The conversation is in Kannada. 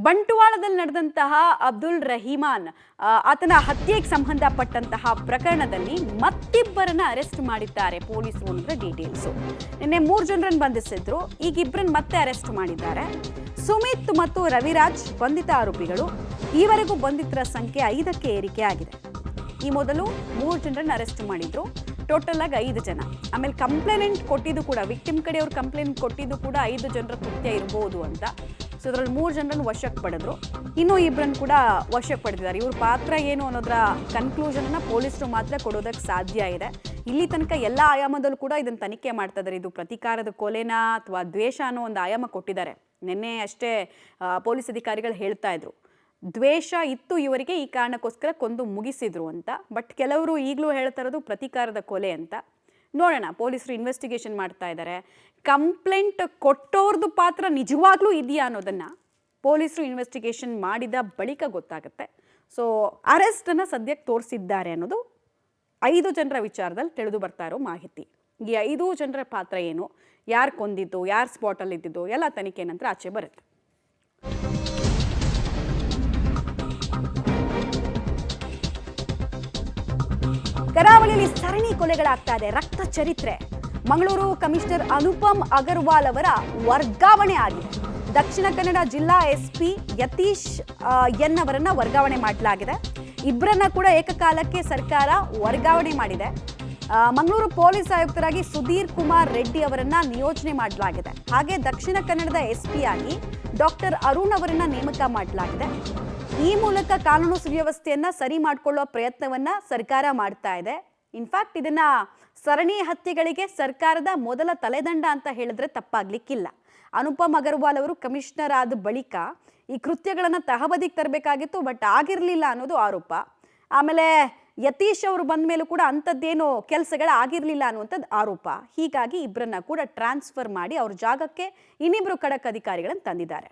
ಬಂಟ್ವಾಳದಲ್ಲಿ ನಡೆದಂತಹ ಅಬ್ದುಲ್ ರಹಿಮಾನ್ ಆತನ ಹತ್ಯೆಗೆ ಸಂಬಂಧಪಟ್ಟಂತಹ ಪ್ರಕರಣದಲ್ಲಿ ಮತ್ತಿಬ್ಬರನ್ನ ಅರೆಸ್ಟ್ ಮಾಡಿದ್ದಾರೆ ಪೊಲೀಸರು ಅಂದ್ರೆ ಡೀಟೇಲ್ಸ್. ನಿನ್ನೆ 3 ಜನರನ್ನು ಬಂಧಿಸಿದ್ರು, ಈಗ ಇಬ್ಬರನ್ನ ಮತ್ತೆ ಅರೆಸ್ಟ್ ಮಾಡಿದ್ದಾರೆ. ಸುಮಿತ್ ಮತ್ತು ರವಿರಾಜ್ ಬಂಧಿತ ಆರೋಪಿಗಳು. ಈವರೆಗೂ ಬಂಧಿತರ ಸಂಖ್ಯೆ 5ಕ್ಕೆ ಏರಿಕೆ ಆಗಿದೆ. ಈ ಮೊದಲು 3 ಜನರನ್ನು ಅರೆಸ್ಟ್ ಮಾಡಿದ್ರು, ಟೋಟಲ್ ಆಗಿ 5 ಜನ. ಆಮೇಲೆ ಕಂಪ್ಲೇಂಟ್ ಕೊಟ್ಟಿದ್ದು ಕೂಡ ವಿಕ್ಟಿಮ್ ಕಡೆಯವರು ಕಂಪ್ಲೇಂಟ್ ಕೊಟ್ಟಿದ್ದು ಕೂಡ 5 ಜನರ ಕೃತ್ಯ ಇರಬಹುದು ಅಂತ. ಸೊ ಅದರಲ್ಲಿ 3 ಜನರನ್ನು ವಶಕ್ಕೆ ಪಡೆದ್ರು, ಇನ್ನೂ ಇಬ್ಬರನ್ನು ಕೂಡ ವಶಕ್ಕೆ ಪಡೆದಿದ್ದಾರೆ. ಇವ್ರ ಪಾತ್ರ ಏನು ಅನ್ನೋದರ ಕನ್ಕ್ಲೂಷನ್ ಪೊಲೀಸರು ಮಾತ್ರ ಕೊಡೋದಕ್ಕೆ ಸಾಧ್ಯ ಇದೆ. ಇಲ್ಲಿ ತನಕ ಎಲ್ಲ ಆಯಾಮದಲ್ಲೂ ಕೂಡ ಇದನ್ನು ತನಿಖೆ ಮಾಡ್ತಾ ಇದ್ದಾರೆ. ಇದು ಪ್ರತೀಕಾರದ ಕೊಲೆನಾ ಅಥವಾ ದ್ವೇಷ ಅನ್ನೋ ಒಂದು ಆಯಾಮ ಕೊಟ್ಟಿದ್ದಾರೆ. ನಿನ್ನೆ ಅಷ್ಟೇ ಪೊಲೀಸ್ ಅಧಿಕಾರಿಗಳು ಹೇಳ್ತಾ ಇದ್ರು, ದ್ವೇಷ ಇತ್ತು ಇವರಿಗೆ, ಈ ಕಾರಣಕ್ಕೋಸ್ಕರ ಕೊಂದು ಮುಗಿಸಿದ್ರು ಅಂತ. ಬಟ್ ಕೆಲವರು ಈಗಲೂ ಹೇಳ್ತಾ ಇರೋದು ಪ್ರತೀಕಾರದ ಕೊಲೆ ಅಂತ. ನೋಡೋಣ, ಪೊಲೀಸರು ಇನ್ವೆಸ್ಟಿಗೇಷನ್ ಮಾಡ್ತಾ ಇದ್ದಾರೆ. ಕಂಪ್ಲೇಂಟ್ ಕೊಟ್ಟೋರ್ದು ಪಾತ್ರ ನಿಜವಾಗ್ಲೂ ಇದೆಯಾ ಅನ್ನೋದನ್ನ ಪೊಲೀಸರು ಇನ್ವೆಸ್ಟಿಗೇಷನ್ ಮಾಡಿದ ಬಳಿಕ ಗೊತ್ತಾಗುತ್ತೆ. ಸೊ ಅರೆಸ್ಟನ್ನು ಸದ್ಯಕ್ಕೆ ತೋರಿಸಿದ್ದಾರೆ ಅನ್ನೋದು 5 ಜನರ ವಿಚಾರದಲ್ಲಿ ತಿಳಿದು ಬರ್ತಾ ಇರೋ ಮಾಹಿತಿ. ಈ 5 ಜನರ ಪಾತ್ರ ಏನು, ಯಾರು ಕೊಂದಿದ್ದು, ಯಾರು ಸ್ಪಾಟಲ್ಲಿ ಇದ್ದಿದ್ದು, ಎಲ್ಲ ತನಿಖೆ ನಂತರ ಆಚೆ ಬರುತ್ತೆ. ಕರಾವಳಿಯಲ್ಲಿ ಸರಣಿ ಕೊಲೆಗಳಾಗ್ತಾ ಇದೆ, ರಕ್ತ ಚರಿತ್ರೆ. ಮಂಗಳೂರು ಕಮಿಷನರ್ ಅನುಪಮ್ ಅಗರ್ವಾಲ್ ಅವರ ವರ್ಗಾವಣೆ ಆಗಿದೆ. ದಕ್ಷಿಣ ಕನ್ನಡ ಜಿಲ್ಲಾ ಎಸ್ಪಿ ಯತೀಶ್ ಎನ್ ಅವರನ್ನ ವರ್ಗಾವಣೆ ಮಾಡಲಾಗಿದೆ. ಇಬ್ಬರನ್ನ ಕೂಡ ಏಕಕಾಲಕ್ಕೆ ಸರ್ಕಾರ ವರ್ಗಾವಣೆ ಮಾಡಿದೆ. ಮಂಗಳೂರು ಪೊಲೀಸ್ ಆಯುಕ್ತರಾಗಿ ಸುಧೀರ್ ಕುಮಾರ್ ರೆಡ್ಡಿ ಅವರನ್ನ ನಿಯೋಜನೆ ಮಾಡಲಾಗಿದೆ. ಹಾಗೆ ದಕ್ಷಿಣ ಕನ್ನಡದ ಎಸ್ಪಿ ಆಗಿ ಡಾಕ್ಟರ್ ಅರುಣ್ ಅವರನ್ನ ನೇಮಕ ಮಾಡಲಾಗಿದೆ. ಈ ಮೂಲಕ ಕಾನೂನು ಸುವ್ಯವಸ್ಥೆಯನ್ನ ಸರಿ ಮಾಡಿಕೊಳ್ಳುವ ಪ್ರಯತ್ನವನ್ನ ಸರ್ಕಾರ ಮಾಡ್ತಾ ಇದೆ. ಇನ್ಫ್ಯಾಕ್ಟ್ ಇದನ್ನ ಸರಣಿ ಹತ್ಯೆಗಳಿಗೆ ಸರ್ಕಾರದ ಮೊದಲ ತಲೆದಂಡ ಅಂತ ಹೇಳಿದ್ರೆ ತಪ್ಪಾಗ್ಲಿಕ್ಕಿಲ್ಲ. ಅನುಪಮ್ ಅಗರ್ವಾಲ್ ಅವರು ಕಮಿಷನರ್ ಆದ ಬಳಿಕ ಈ ಕೃತ್ಯಗಳನ್ನು ತಹಬದಿಗೆ ತರಬೇಕಾಗಿತ್ತು, ಬಟ್ ಆಗಿರಲಿಲ್ಲ ಅನ್ನೋದು ಆರೋಪ. ಆಮೇಲೆ ಯತೀಶ್ ಅವರು ಬಂದ ಮೇಲೂ ಕೂಡ ಅಂಥದ್ದೇನು ಕೆಲಸಗಳು ಆಗಿರಲಿಲ್ಲ ಅನ್ನುವಂಥದ್ದು ಆರೋಪ. ಹೀಗಾಗಿ ಇಬ್ಬರನ್ನ ಕೂಡ ಟ್ರಾನ್ಸ್ಫರ್ ಮಾಡಿ ಅವ್ರ ಜಾಗಕ್ಕೆ ಇನ್ನಿಬ್ಬರು ಖಡಕ್ ಅಧಿಕಾರಿಗಳನ್ನು ತಂದಿದ್ದಾರೆ.